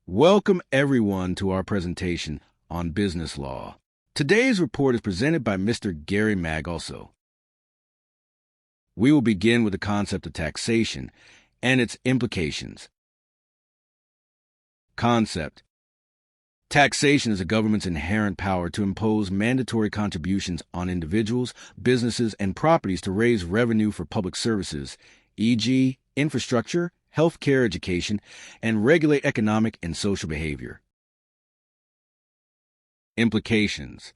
Welcome everyone to our presentation on business law. Today's report is presented by Mr. Gary Magalso. We will begin with the concept of taxation and its implications. Concept. Taxation is a government's inherent power to impose mandatory contributions on individuals, businesses, and properties to raise revenue for public services, e.g., infrastructure, healthcare, education, and regulate economic and social behavior. Implications.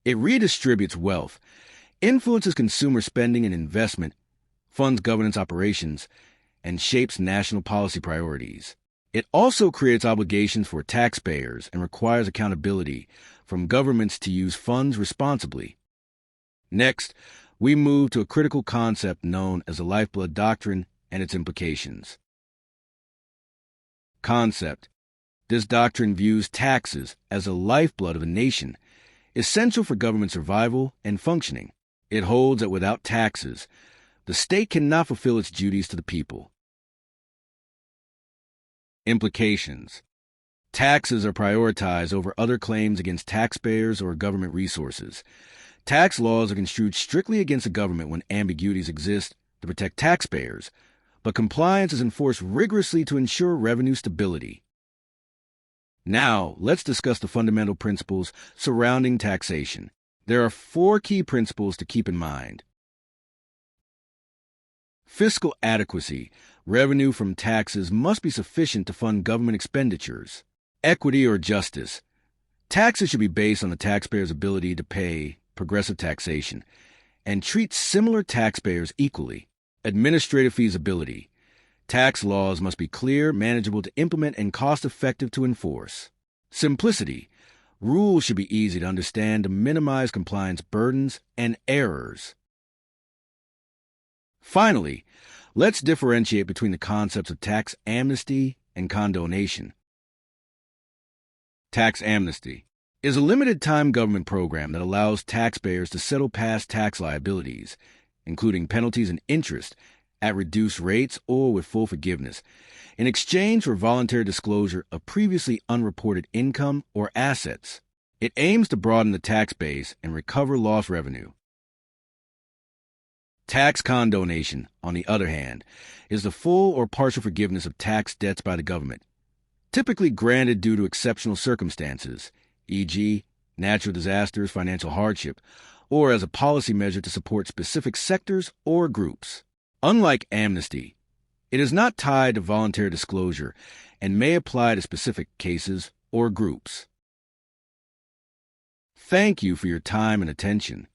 It redistributes wealth, influences consumer spending and investment, funds governance operations, and shapes national policy priorities. It also creates obligations for taxpayers and requires accountability from governments to use funds responsibly. Next, we move to a critical concept known as the lifeblood doctrine and its implications. Concept. This doctrine views taxes as the lifeblood of a nation, essential for government survival and functioning. It holds that without taxes, the state cannot fulfill its duties to the people. Implications. Taxes are prioritized over other claims against taxpayers or government resources. Tax laws are construed strictly against the government when ambiguities exist to protect taxpayers, but compliance is enforced rigorously to ensure revenue stability. Now, let's discuss the fundamental principles surrounding taxation. There are 4 key principles to keep in mind. Fiscal adequacy. Revenue from taxes must be sufficient to fund government expenditures. Equity or justice. Taxes should be based on the taxpayer's ability to pay progressive taxation and treat similar taxpayers equally. Administrative feasibility. Tax laws must be clear, manageable to implement, and cost-effective to enforce. Simplicity. Rules should be easy to understand to minimize compliance burdens and errors. Finally, let's differentiate between the concepts of tax amnesty and condonation. Tax amnesty is a limited-time government program that allows taxpayers to settle past tax liabilities, including penalties and interest, at reduced rates or with full forgiveness, in exchange for voluntary disclosure of previously unreported income or assets. It aims to broaden the tax base and recover lost revenue. Tax condonation, on the other hand, is the full or partial forgiveness of tax debts by the government, typically granted due to exceptional circumstances, e.g., natural disasters, financial hardship, or as a policy measure to support specific sectors or groups. Unlike amnesty, it is not tied to voluntary disclosure and may apply to specific cases or groups. Thank you for your time and attention.